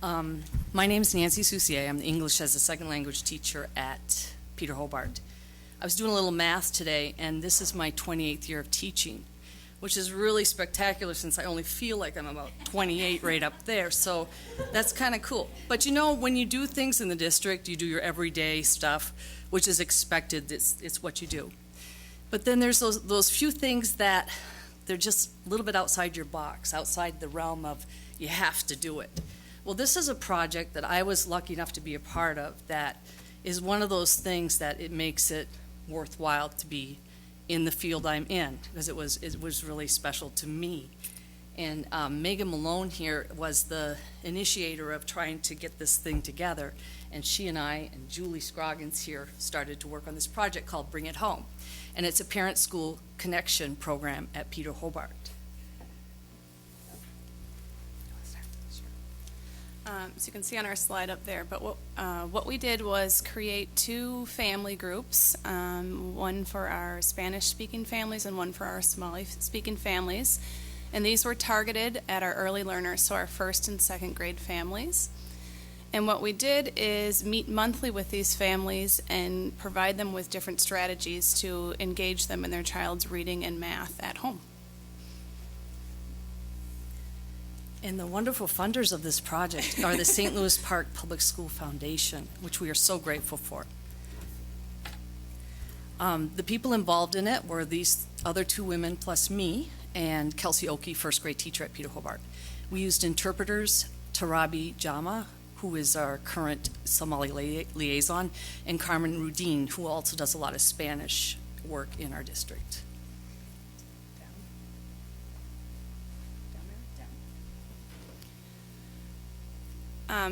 My name is Nancy Soucier. I'm the English as a second language teacher at Peter Hobart. I was doing a little math today, and this is my 28th year of teaching, which is really spectacular since I only feel like I'm about 28 right up there, so that's kind of cool. But you know, when you do things in the district, you do your everyday stuff, which is expected, it's what you do. But then there's those few things that they're just a little bit outside your box, outside the realm of you have to do it. Well, this is a project that I was lucky enough to be a part of that is one of those things that it makes it worthwhile to be in the field I'm in, because it was really special to me. And Megan Malone here was the initiator of trying to get this thing together, and she and I and Julie Scroggins here started to work on this project called Bring It Home. And it's a parent-school connection program at Peter Hobart. So you can see on our slide up there, but what we did was create two family groups, one for our Spanish-speaking families and one for our Somali-speaking families. And these were targeted at our early learners, so our first and second grade families. And what we did is meet monthly with these families and provide them with different strategies to engage them in their child's reading and math at home. And the wonderful funders of this project are the St. Louis Park Public School Foundation, which we are so grateful for. The people involved in it were these other two women plus me and Kelsey Oki, first grade teacher at Peter Hobart. We used interpreters, Tarabi Jama, who is our current Somali liaison, and Carmen Rudin, who also does a lot of Spanish work in our district.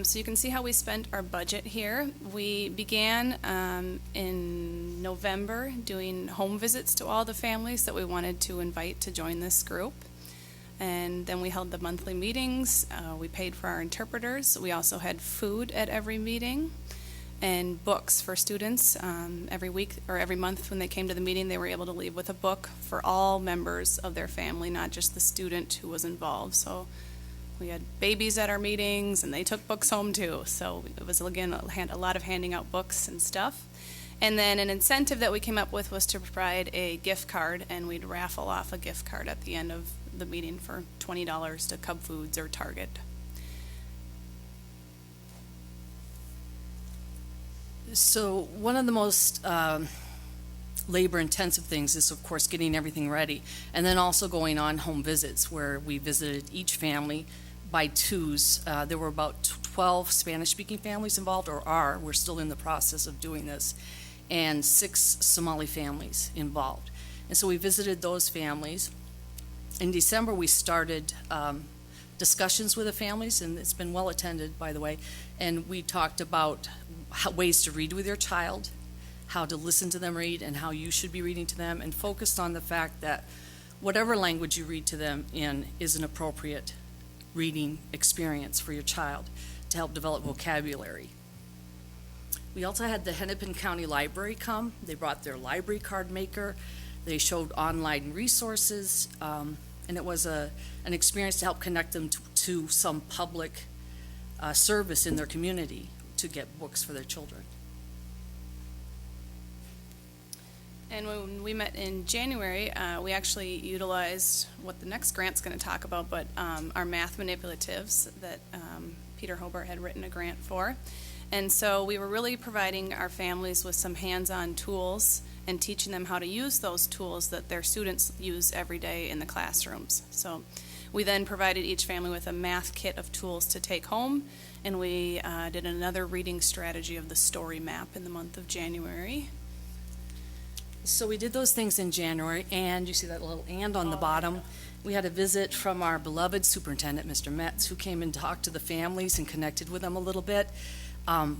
So you can see how we spent our budget here. We began in November doing home visits to all the families that we wanted to invite to join this group. And then we held the monthly meetings. We paid for our interpreters. We also had food at every meeting and books for students. Every week or every month when they came to the meeting, they were able to leave with a book for all members of their family, not just the student who was involved. So we had babies at our meetings, and they took books home too. So it was, again, a lot of handing out books and stuff. And then an incentive that we came up with was to provide a gift card, and we'd raffle off a gift card at the end of the meeting for $20 to Cub Foods or Target. So one of the most labor-intensive things is, of course, getting everything ready, and then also going on home visits where we visited each family by twos. There were about 12 Spanish-speaking families involved, or are. We're still in the process of doing this, and 6 Somali families involved. And so we visited those families. In December, we started discussions with the families, and it's been well attended, by the way, and we talked about ways to read with your child, how to listen to them read, and how you should be reading to them, and focused on the fact that whatever language you read to them in is an appropriate reading experience for your child to help develop vocabulary. We also had the Hennepin County Library come. They brought their library card maker. They showed online resources, and it was an experience to help connect them to some public service in their community to get books for their children. And when we met in January, we actually utilized what the next grant's going to talk about, but our math manipulatives that Peter Hobart had written a grant for. And so we were really providing our families with some hands-on tools and teaching them how to use those tools that their students use every day in the classrooms. So we then provided each family with a math kit of tools to take home, and we did another reading strategy of the story map in the month of January. So we did those things in January, and you see that little "and" on the bottom. We had a visit from our beloved superintendent, Mr. Metz, who came and talked to the families and connected with them a little bit,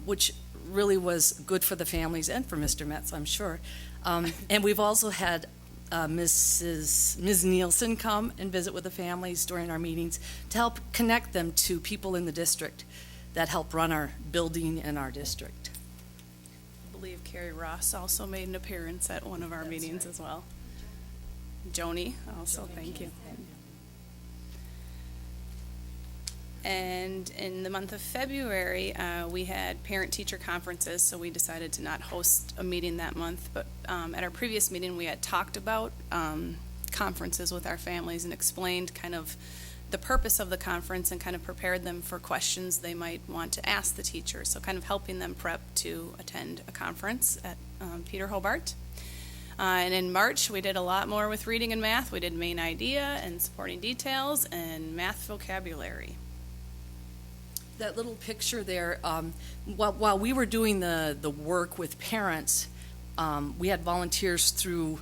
which really was good for the families and for Mr. Metz, I'm sure. And we've also had Ms. Nielsen come and visit with the families during our meetings to help connect them to people in the district that help run our building and our district. I believe Carrie Ross also made an appearance at one of our meetings as well. Joni also, thank you. And in the month of February, we had parent-teacher conferences, so we decided to not host a meeting that month. But at our previous meeting, we had talked about conferences with our families and explained kind of the purpose of the conference and kind of prepared them for questions they might want to ask the teacher. So kind of helping them prep to attend a conference at Peter Hobart. And in March, we did a lot more with reading and math. We did main idea and supporting details and math vocabulary. That little picture there, while we were doing the work with parents, we had volunteers through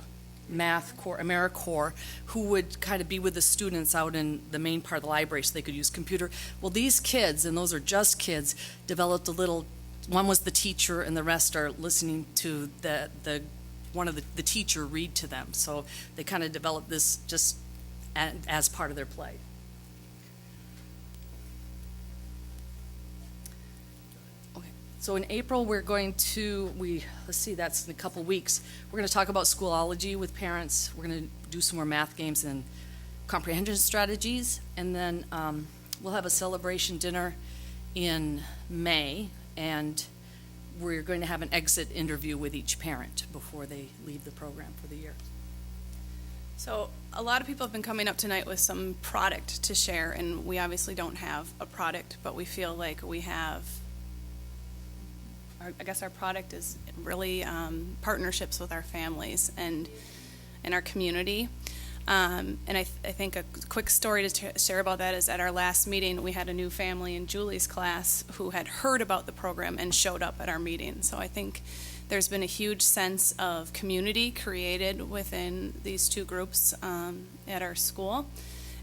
Math Corps, AmeriCorps, who would kind of be with the students out in the main part of the library so they could use computer. Well, these kids, and those are just kids, developed a little, one was the teacher and the rest are listening to the teacher read to them. So they kind of developed this just as part of their play. So in April, we're going to, let's see, that's in a couple weeks. We're going to talk about Schoolology with parents. We're going to do some more math games and comprehension strategies. And then we'll have a celebration dinner in May. And we're going to have an exit interview with each parent before they leave the program for the year. So a lot of people have been coming up tonight with some product to share. And we obviously don't have a product, but we feel like we have I guess our product is really partnerships with our families and in our community. And I think a quick story to share about that is at our last meeting, we had a new family in Julie's class who had heard about the program and showed up at our meeting. So I think there's been a huge sense of community created within these two groups at our school.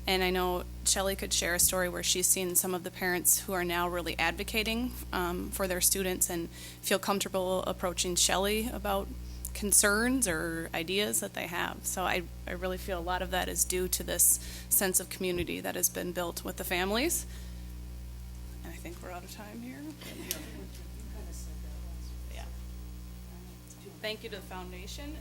And I know Shelley could share a story where she's seen some of the parents who are now really advocating for their students and feel comfortable approaching Shelley about concerns or ideas that they have. So I really feel a lot of that is due to this sense of community that has been built with the families. And I think we're out of time here. Yeah. Thank you to the foundation.